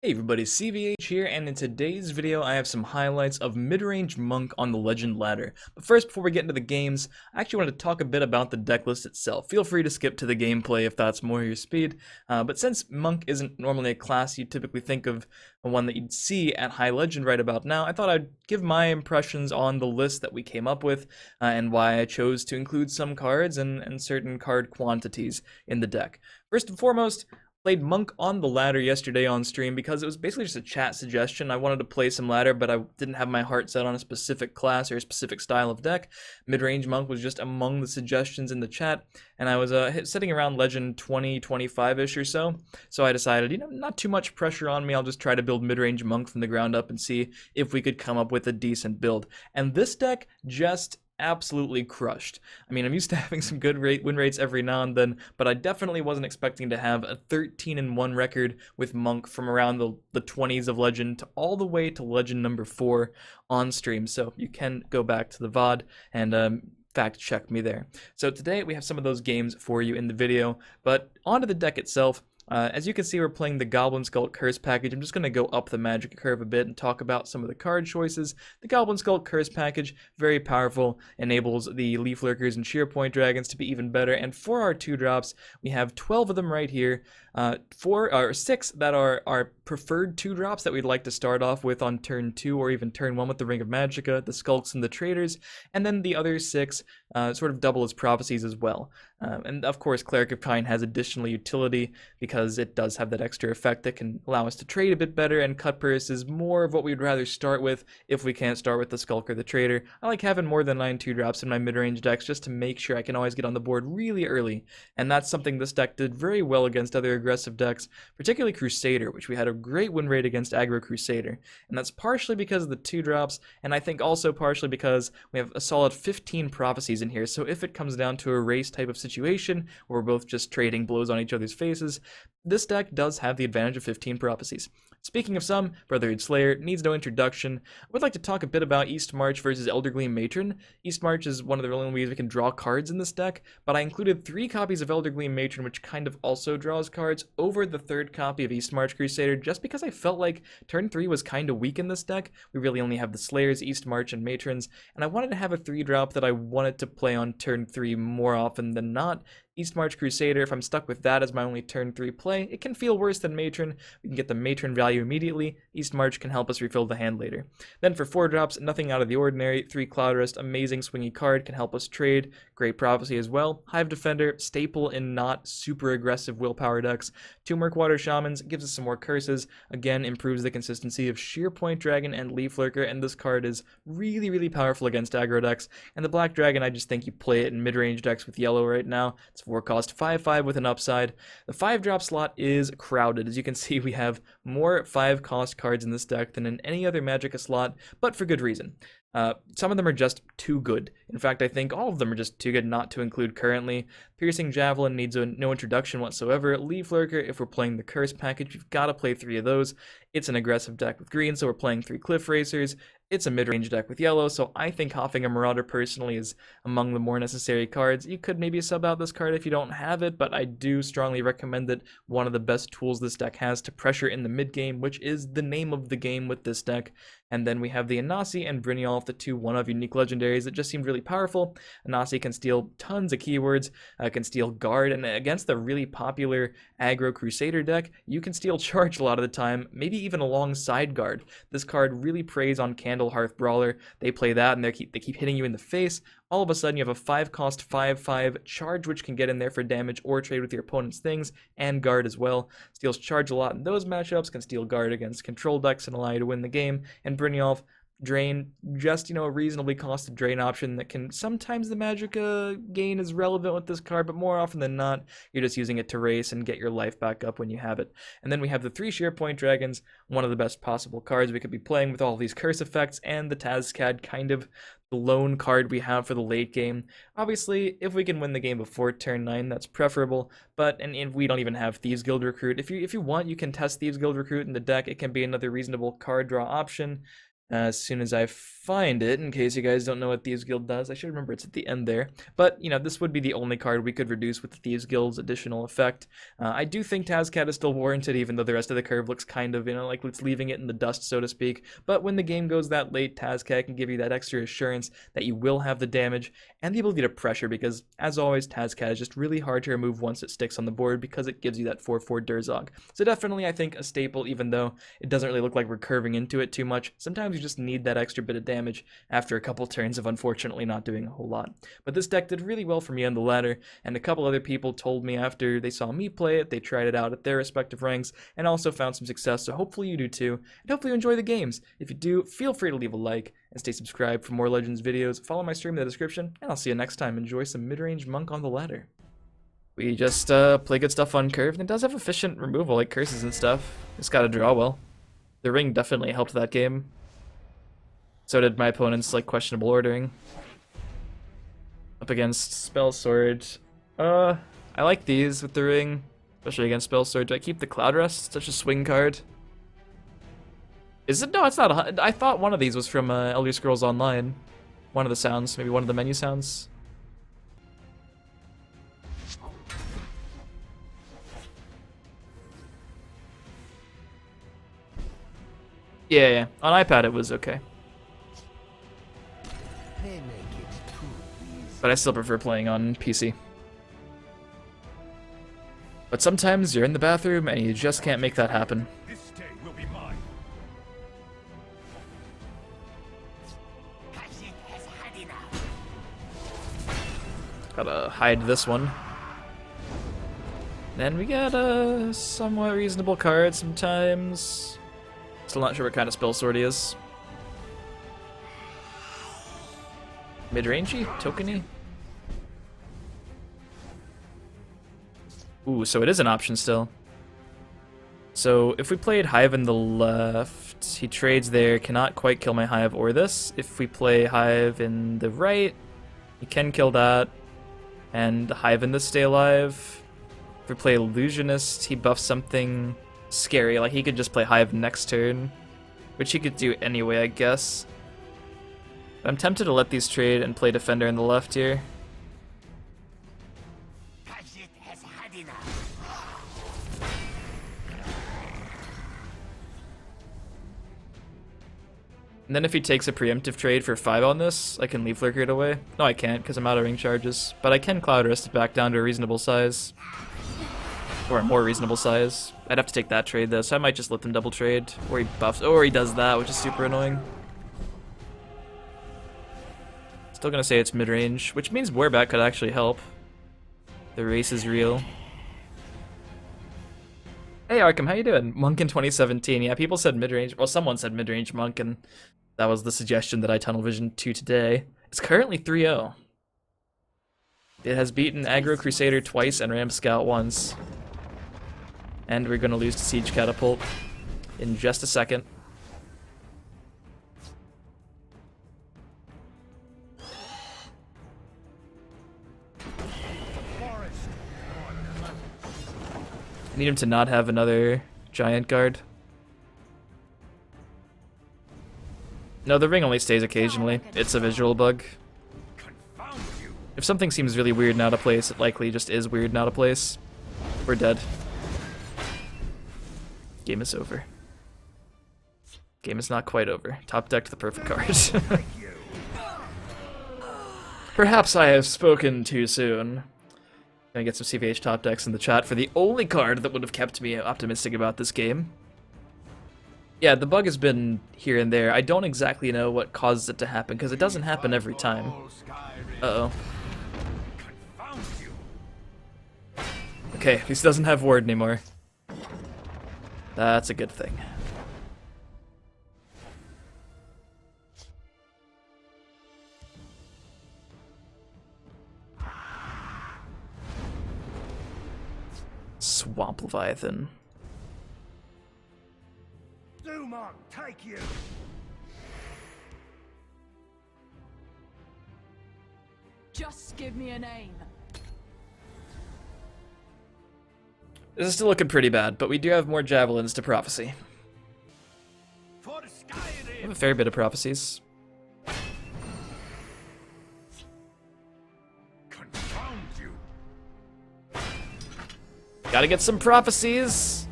Hey everybody, CVH here, and in today's video I have some highlights of Midrange Monk on the Legend ladder. But first, before we get into the games, I actually wanted to talk a bit about the deck list itself. Feel free to skip to the gameplay if that's more your speed, but since Monk isn't normally a class you typically think of, one that you'd see at High Legend right about now, I thought I'd give my impressions on the list that we came up with, and why I chose to include some cards and certain card quantities in the deck. First and foremost, played Monk on the ladder yesterday on stream because it was basically just a chat suggestion. I wanted to play some ladder, but I didn't have my heart set on a specific class or a specific style of deck. Midrange Monk was just among the suggestions in the chat, and I was sitting around Legend 20, 25-ish or so. So I decided, not too much pressure on me. I'll just try to build Midrange Monk from the ground up and see if we could come up with a decent build. And this deck just absolutely crushed. I mean, I'm used to having some good win rates every now and then, but I definitely wasn't expecting to have a 13-1 record with Monk from around the 20s of Legend to all the way to Legend number 4 on stream. So you can go back to the VOD and fact check me there. So today we have some of those games for you in the video, but onto the deck itself. As you can see, we're playing the Goblin Skull Curse package. I'm just going to go up the magic curve a bit and talk about some of the card choices. The Goblin Skull Curse package, very powerful, enables the Leaf Lurkers and Sheer Point Dragons to be even better. And for our 2-drops, we have 12 of them right here. 6 that are our preferred 2-drops that we'd like to start off with on turn 2 or even turn 1 with the Ring of Magicka, the Skulks and the Traders, and then the other 6 sort of double as prophecies as well. And of course, Cleric of Kind has additional utility because it does have that extra effect that can allow us to trade a bit better, and Cut Purse is more of what we'd rather start with if we can't start with the Skulk or the Trader. I like having more than 9 2-drops in my mid-range decks just to make sure I can always get on the board really early, and that's something this deck did very well against other aggressive decks, particularly Crusader, which we had a great win rate against aggro Crusader, and that's partially because of the 2-drops, and I think also partially because we have a solid 15 prophecies in here. So if it comes down to a race type of situation where we're both just trading blows on each other's faces, this deck does have the advantage of 15 prophecies. Speaking of some, Brotherhood Slayer needs no introduction. I would like to talk a bit about Eastmarch versus Eldergleam Matron. Eastmarch is one of the only ways we can draw cards in this deck, but I included 3 copies of Eldergleam Matron, which kind of also draws cards, over the 3rd copy of Eastmarch Crusader, just because I felt like turn 3 was kind of weak in this deck. We really only have the Slayers, Eastmarch, and Matrons, and I wanted to have a 3-drop that I wanted to play on turn 3 more often than not. Eastmarch Crusader, if I'm stuck with that as my only turn 3 play, it can feel worse than Matron. We can get the Matron value immediately. Eastmarch can help us refill the hand later. Then for 4-drops, nothing out of the ordinary. 3 Cloudrest, amazing swingy card, can help us trade. Great Prophecy as well. Hive Defender, staple in not super aggressive willpower decks. 2 Murkwater Shamans, gives us some more curses. Again, improves the consistency of Sheer Point Dragon and Leaf Lurker, and this card is really, really powerful against aggro decks. And the Black Dragon, I just think you play it in mid-range decks with yellow right now. It's 4-cost 5/5 with an upside. The 5-drop slot is crowded. As you can see, we have more 5-cost cards in this deck than in any other Magicka slot, but for good reason. Some of them are just too good. In fact, I think all of them are just too good not to include currently. Piercing Javelin needs no introduction whatsoever. Leaf Lurker, if we're playing the Curse package, you've got to play 3 of those. It's an aggressive deck with green, so we're playing 3 Cliff Racers. It's a mid-range deck with yellow, so I think Hoffing a Marauder personally is among the more necessary cards. You could maybe sub out this card if you don't have it, but I do strongly recommend it. One of the best tools this deck has to pressure in the mid-game, which is the name of the game with this deck. And then we have the Anasi and Brynjolf, the 2 one-of unique legendaries that just seemed really powerful. Anasi can steal tons of keywords, can steal guard, and against the really popular aggro Crusader deck, you can steal charge a lot of the time, maybe even alongside guard. This card really preys on Candlehearth Brawler. They play that and they keep hitting you in the face. All of a sudden you have a 5-cost 5/5 charge, which can get in there for damage or trade with your opponent's things, and guard as well. Steals charge a lot in those matchups, can steal guard against control decks and allow you to win the game. And Brynjolf, drain, just, a reasonably costed drain option that can, sometimes the Magicka gain is relevant with this card, but more often than not, you're just using it to race and get your life back up when you have it. And then we have the 3 Sheer Point Dragons, one of the best possible cards we could be playing with all these curse effects, and the Tazcad, kind of the lone card we have for the late game. Obviously, if we can win the game before turn 9, that's preferable, but and we don't even have Thieves Guild Recruit. If you want, you can test Thieves Guild Recruit in the deck. It can be another reasonable card draw option. as soon as I find it, in case you guys don't know what Thieves Guild does. I should remember it's at the end there. But, you know, this would be the only card we could reduce with the Thieves Guild's additional effect. I do think Tazcat is still warranted, even though the rest of the curve looks kind of, you know, like it's leaving it in the dust, so to speak. But when the game goes that late, Tazcat can give you that extra assurance that you will have the damage and the ability to pressure, because, as always, Tazcat is just really hard to remove once it sticks on the board because it gives you that 4/4 Durzog. So definitely, I think, a staple, even though it doesn't really look like we're curving into it too much. Sometimes you just need that extra bit of damage after a couple turns of unfortunately not doing a whole lot. But this deck did really well for me on the ladder, and a couple other people told me after they saw me play it, they tried it out at their respective ranks, and also found some success, so hopefully you do too, and hopefully you enjoy the games. If you do, feel free to leave a like, and stay subscribed for more Legends videos. Follow my stream in the description, and I'll see you next time. Enjoy some Midrange Monk on the ladder. We just play good stuff on curve, and it does have efficient removal, like curses and stuff. Just gotta draw well. The ring definitely helped that game. So did my opponent's like questionable ordering. Up against Spell Sword. I like these with the ring, especially against Spell Sword. Do I keep the Cloud Rest? Such a swing card. Is it? No, it's not. I thought one of these was from Elder Scrolls Online. One of the sounds, maybe one of the menu sounds. Yeah, on iPad it was okay. But I still prefer playing on PC. But sometimes you're in the bathroom and you just can't make that happen. This day will be mine. Gotta hide this one. Then we got a somewhat reasonable card sometimes. Still not sure what kind of spell sword he is. Midrangey? Tokeny? Ooh, so it is an option still. So if we played Hive in the left, he trades there, cannot quite kill my Hive or this. If we play Hive in the right, he can kill that, and Hive in this stay alive. If we play Illusionist, he buffs something scary, like he could just play Hive next turn, which he could do anyway, I guess. I'm tempted to let these trade and play Defender in the left here. And then if he takes a preemptive trade for 5 on this, I can leave Lurker it away. No, I can't, because I'm out of ring charges. But I can Cloud Rest it back down to a reasonable size. Or a more reasonable size. I'd have to take that trade though, so I might just let them double trade. Or he buffs, or he does that, which is super annoying. Still gonna say it's mid-range, which means Warback could actually help. The race is real. Hey Arkham, how you doing? Monk in 2017. Yeah, people said mid-range. Well, someone said mid-range Monk, and that was the suggestion that I tunnel visioned to today. It's currently 3-0. It has beaten Aggro Crusader twice and Ram Scout once. And we're gonna lose to Siege Catapult in just a second. I need him to not have another giant guard. No, the ring only stays occasionally. It's a visual bug. If something seems really weird and out of place, it likely just is weird and out of place. We're dead. Game is over. Game is not quite over. Top decked the perfect card. Perhaps I have spoken too soon. Gonna get some CVH top decks in the chat for the only card that would have kept me optimistic about this game. Yeah, the bug has been here and there. I don't exactly know what causes it to happen, because it doesn't happen every time. Uh-oh. Okay, at least it doesn't have ward anymore. That's a good thing. Swamp Leviathan. Dumont, take you. Just give me a name. This is still looking pretty bad, but we do have more javelins to prophecy. For the sky it I have a fair bit of prophecies. Confound you. Gotta get some prophecies.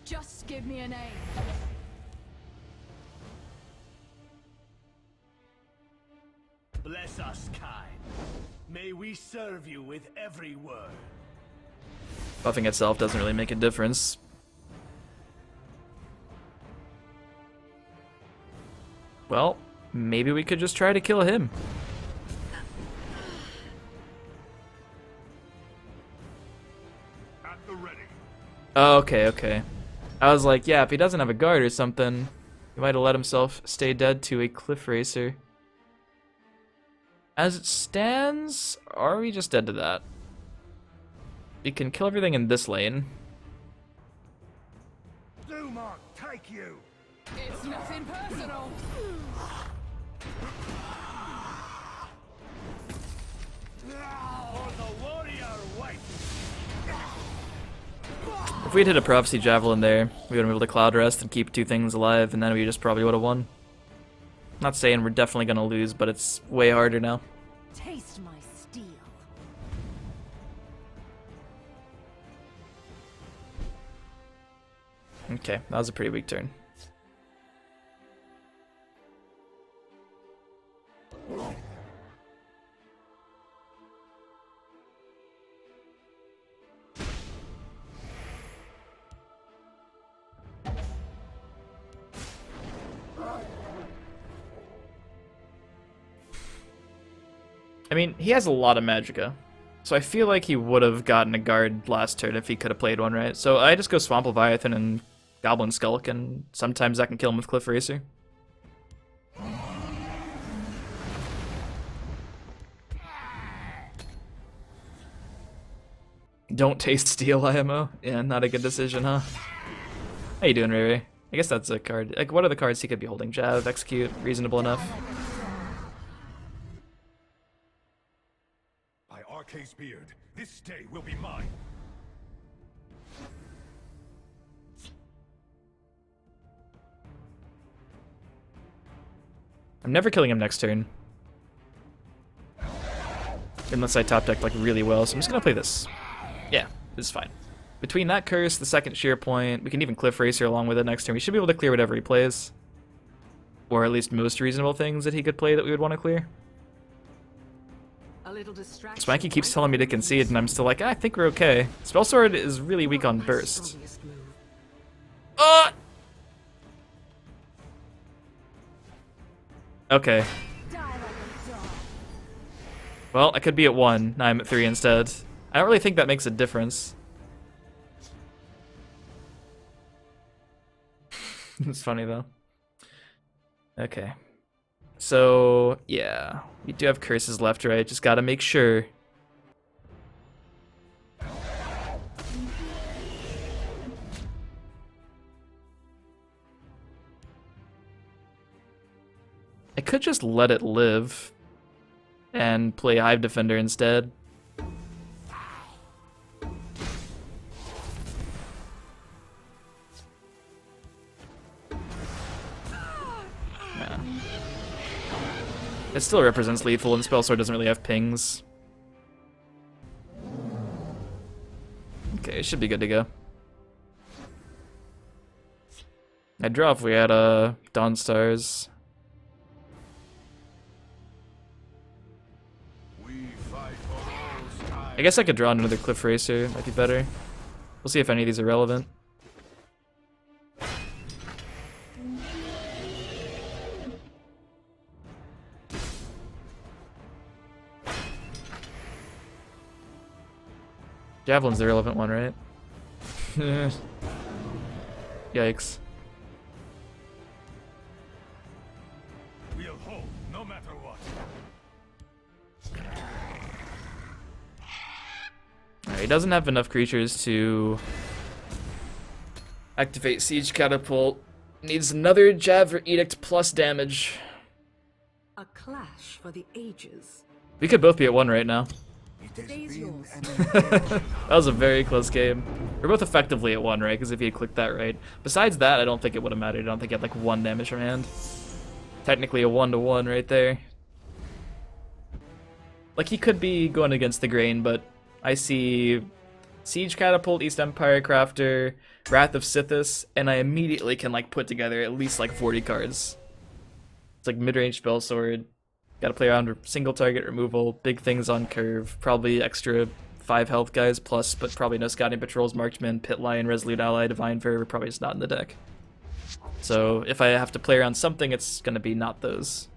Just give me a name. Bless us, kind. May we serve you with every word. Buffing itself doesn't really make a difference. Well, maybe we could just try to kill him. At the ready. Oh, okay. I was like, yeah, if he doesn't have a guard or something, he might have let himself stay dead to a cliff racer. As it stands, are we just dead to that? We can kill everything in this lane. Do Monk take you. It's nothing personal. For the warrior wife. If we'd hit a prophecy javelin there, we would have been able to cloud rest and keep two things alive, and then we just probably would have won. Not saying we're definitely gonna lose, but it's way harder now. Taste my steel. Okay, that was a pretty weak turn. I mean, he has a lot of magicka, so I feel like he would have gotten a guard last turn if he could have played one, right? So I just go Swamp Leviathan and Goblin Skulk, and sometimes I can kill him with Cliff Racer. Don't taste steel, IMO. Yeah, not a good decision, huh? How you doing, Ray Ray? I guess that's a card. Like, what are the cards he could be holding? Jav, Execute, reasonable enough. By Arca's beard, this day will be mine. I'm never killing him next turn. Unless I top deck like really well, so I'm just gonna play this. Yeah, this is fine. Between that curse, the second shear point, we can even Cliff Racer along with it next turn. We should be able to clear whatever he plays. Or at least most reasonable things that he could play that we would want to clear. A little distraction. Swanky keeps telling me to concede, and I'm still like, I think we're okay. Spell Sword is really weak on burst. Okay. Well, I could be at 1, now I'm at 3 instead. I don't really think that makes a difference. It's funny though. Okay. So, yeah. We do have curses left, right? Just gotta make sure. I could just let it live and play Hive Defender instead. Yeah. It still represents lethal, and Spell Sword doesn't really have pings. Okay, it should be good to go. I'd draw if we had Dawn Stars. I guess I could draw another Cliff Racer, might be better. We'll see if any of these are relevant. Javelin's the relevant one, right? Yikes. We'll hold, no matter what. Alright, he doesn't have enough creatures to activate Siege Catapult. Needs another Jav or Edict plus damage. A clash for the ages. We could both be at 1 right now. It The day's yours. That was a very close game. We're both effectively at 1, right? Because if he had clicked that right. Besides that, I don't think it would have mattered. I don't think he had like 1 damage from hand. Technically a 1-to-1 right there. Like, he could be going against the grain, but I see Siege Catapult, East Empire Crafter, Wrath of Sithis, and I immediately can like put together at least like 40 cards. It's like mid-range spell sword. Gotta play around with single target removal, big things on curve, probably extra 5 health guys plus, but probably no scouting patrols, marksman, pit lion, resolute ally, divine fervor, probably just not in the deck. So if I have to play around something, it's gonna be not those.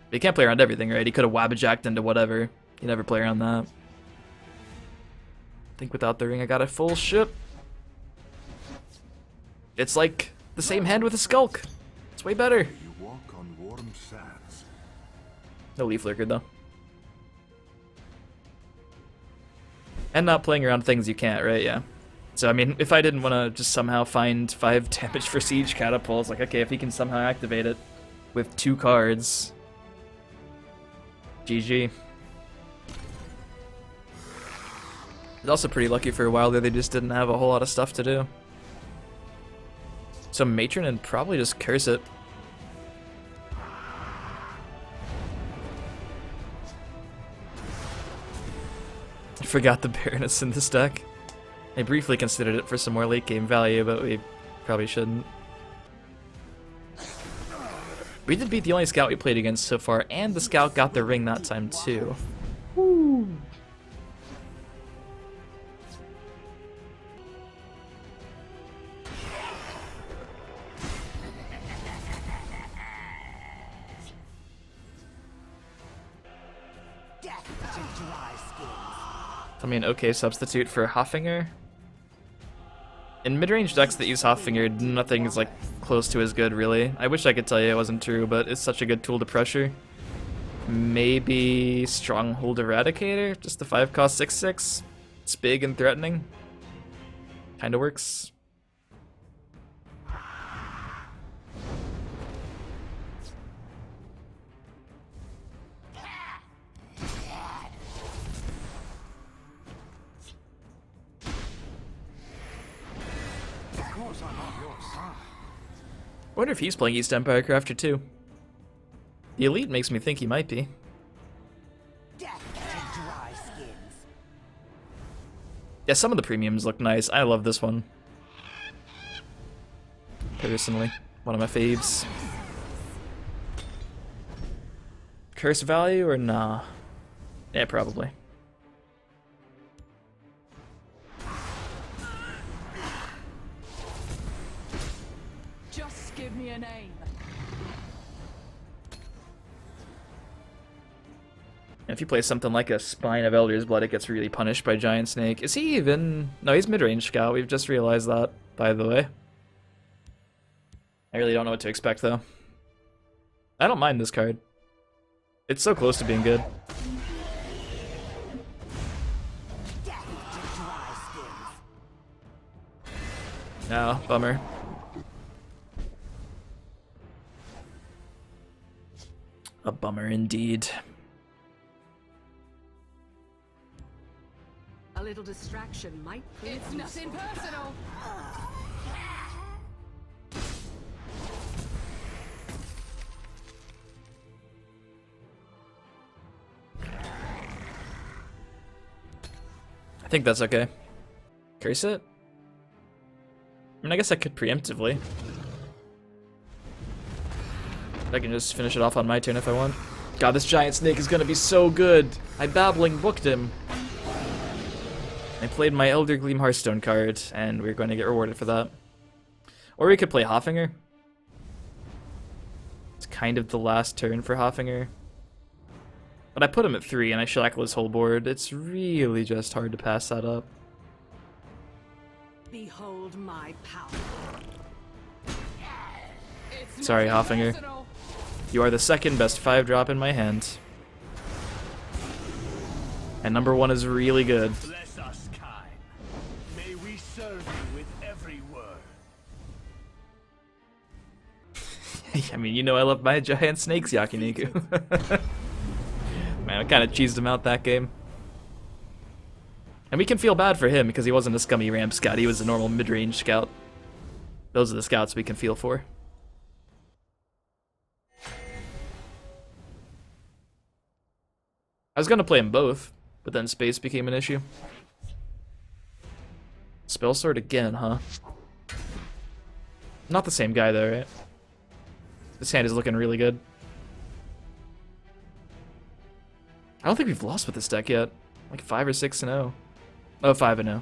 But you can't play around everything, right? He could have wabbajacked into whatever. You never play around that. I think without the ring I got a full ship. It's like the same hand with a skulk. It's way better. You walk on warm sands. No Leaf Lurker though. And not playing around things you can't, right? Yeah. So I mean, if I didn't want to just somehow find 5 damage for Siege Catapults, like okay, if he can somehow activate it with 2 cards, GG. It's also pretty lucky for a while there, they just didn't have a whole lot of stuff to do. So Matron and probably just curse it. I forgot the Baroness in this deck. I briefly considered it for some more late game value, but we probably shouldn't. We did beat the only scout we played against so far, and the scout got the ring that time too. Woo. I mean, okay substitute for Hoffinger. In mid-range decks that use Hoffinger, nothing is like close to as good, really. I wish I could tell you it wasn't true, but it's such a good tool to pressure. Maybe Stronghold Eradicator, just the 5-cost 6/6. It's big and threatening. Kinda works. I wonder if he's playing East Empire Crafter too. The Elite makes me think he might be. Yeah, some of the premiums look nice. I love this one. Personally, one of my faves. Curse value or nah? Yeah, probably. Just give me a name. If you play something like a Spine of Elder's Blood, it gets really punished by Giant Snake. Is he even... No, he's mid-range scout. We've just realized that, by the way. I really don't know what to expect, though. I don't mind this card. It's so close to being good. No, bummer. A bummer indeed. A little distraction might prove it's nothing personal. I think that's okay. Curse it? I mean, I guess I could preemptively. I can just finish it off on my turn if I want. God, this Giant Snake is gonna be so good! I babbling booked him. I played my Elder Gleam Hearthstone card, and we're going to get rewarded for that. Or we could play Hoffinger. It's kind of the last turn for Hoffinger. But I put him at 3, and I shackle his whole board. It's really just hard to pass that up. Behold my power. It's Sorry, nothing Hoffinger. personal. You are the second best 5-drop in my hand. And number 1 is really good. Bless us, kind. May we serve you with every word. I mean, you know I love my giant snakes, Yakiniku. Man, I kind of cheesed him out that game. And we can feel bad for him because he wasn't a scummy ramp scout, he was a normal mid-range scout. Those are the scouts we can feel for. I was gonna play them both, but then space became an issue. Spell sword again, huh? Not the same guy though, right? This hand is looking really good. I don't think we've lost with this deck yet. Like 5 or 6-0. Oh, 5-0.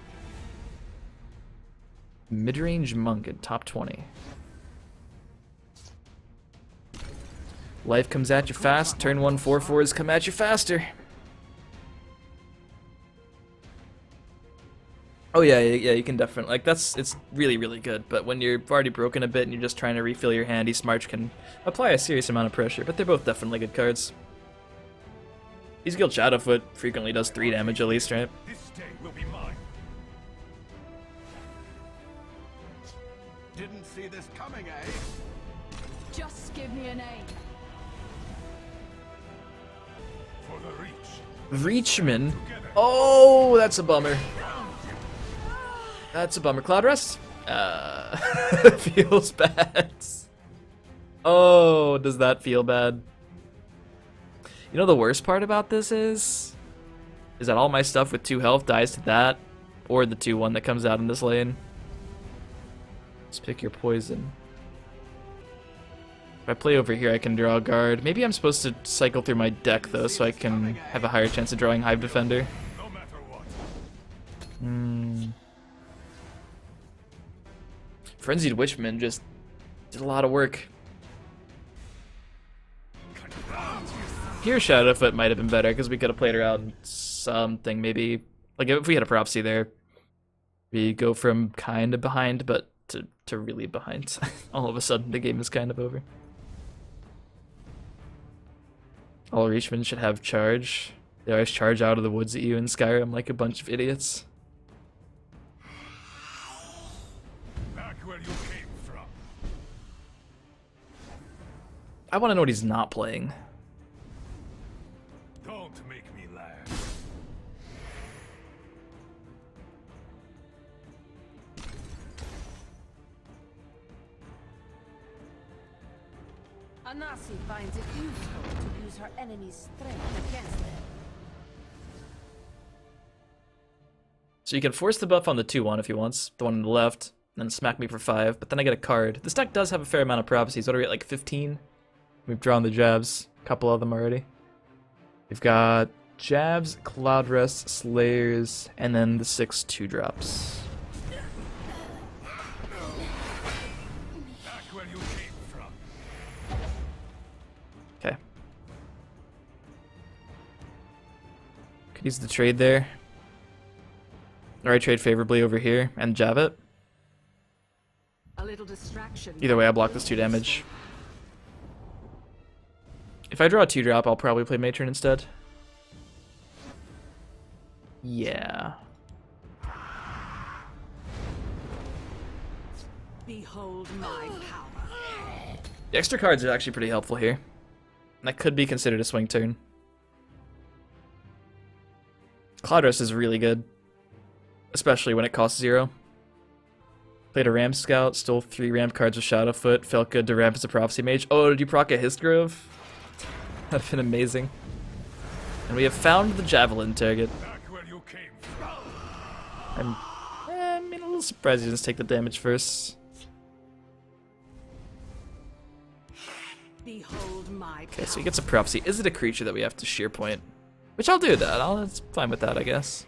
Midrange Monk at top 20. Life comes at you fast. Turn 1 4/4s come at you faster. Oh yeah, you can definitely, like, it's really, really good, but when you're already broken a bit and you're just trying to refill your hand, Smarch can apply a serious amount of pressure, but they're both definitely good cards. He's Guild Shadowfoot frequently does 3 damage at least, right? This day will be mine. Didn't see this coming, eh? Just give me a name. For the reach. Reachman? Oh, that's a bummer. That's a bummer. Cloud Rest? Feels bad. Oh, does that feel bad? You know the worst part about this is that all my stuff with 2 health dies to that, or the 2/1 that comes out in this lane. Let's pick your poison. If I play over here, I can draw a guard. Maybe I'm supposed to cycle through my deck though, so I can have a higher chance of drawing Hive Defender. No matter what. Frenzied Witchman just did a lot of work. Here Shadowfoot might have been better because we could have played around something maybe. Like if we had a prophecy there, we go from kind of behind but to really behind. All of a sudden the game is kind of over. All Reachmen should have charge. They always charge out of the woods at you in Skyrim like a bunch of idiots. Back where you came from. I want to know what he's not playing. Don't make me laugh. Anasi finds it useful to use her enemy's strength against them. So you can force the buff on the 2/1 if he wants, the one on the left, and then smack me for 5, but then I get a card. This deck does have a fair amount of prophecies. What are we at, like 15? We've drawn the jabs, a couple of them already. We've got jabs, Cloud Rest, Slayers, and then the 6 2-drops. Back where you came from. Okay. Could use the trade there. Or I trade favorably over here and jab it. A little distraction. Either way, I block this 2 damage. If I draw a 2-drop, I'll probably play Matron instead. Yeah. Behold my power. The extra cards are actually pretty helpful here. That could be considered a swing turn. Cloud Rest is really good. Especially when it costs 0. Played a Ramp Scout, stole 3 ramp cards with Shadowfoot, felt good to ramp as a Prophecy Mage. Oh, did you proc a Histgrove? That'd been amazing. And we have found the Javelin target. Back where you came from. I'm a little surprised he doesn't take the damage first. Behold my Okay, so he gets a Prophecy. Is it a creature that we have to sheer point? Which I'll do that. It's fine with that, I guess.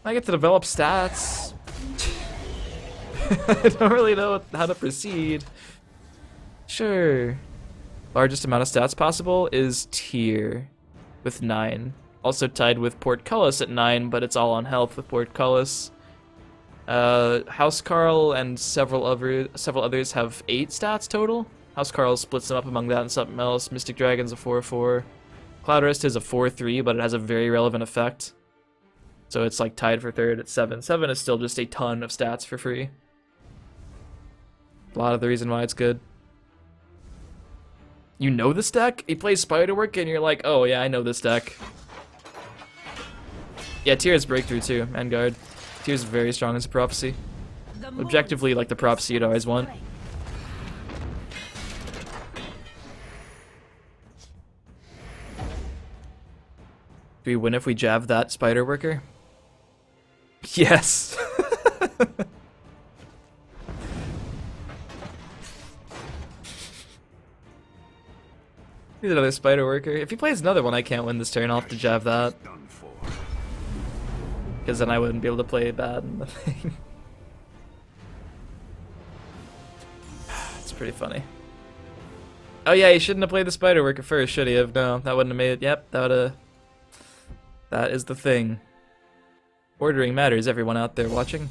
I get to develop stats. I don't really know how to proceed. Sure. Largest amount of stats possible is Tier with 9. Also tied with Portcullis at 9, but it's all on health with Portcullis. Housecarl and several others have 8 stats total. Housecarl splits them up among that and something else. Mystic Dragon's a 4/4. Cloud Rest is a 4/3, but it has a very relevant effect. So it's like tied for 3rd at 7. 7 is still just a ton of stats for free. A lot of the reason why it's good. You know this deck? He plays Spiderwork and you're like, oh yeah, I know this deck. Yeah, TES Breakthrough too, and Guard. TES is very strong as a prophecy. Objectively, like the prophecy you'd always want. Do we win if we jab that Spider Worker? Yes! He's another Spider Worker. If he plays another one, I can't win this turn. I'll have to jab that. Done for. Because then I wouldn't be able to play bad in the thing. It's pretty funny. Oh yeah, he shouldn't have played the Spider Worker first, should he have? No, that wouldn't have made it. Yep, that would've... That is the thing. Ordering matters, everyone out there watching.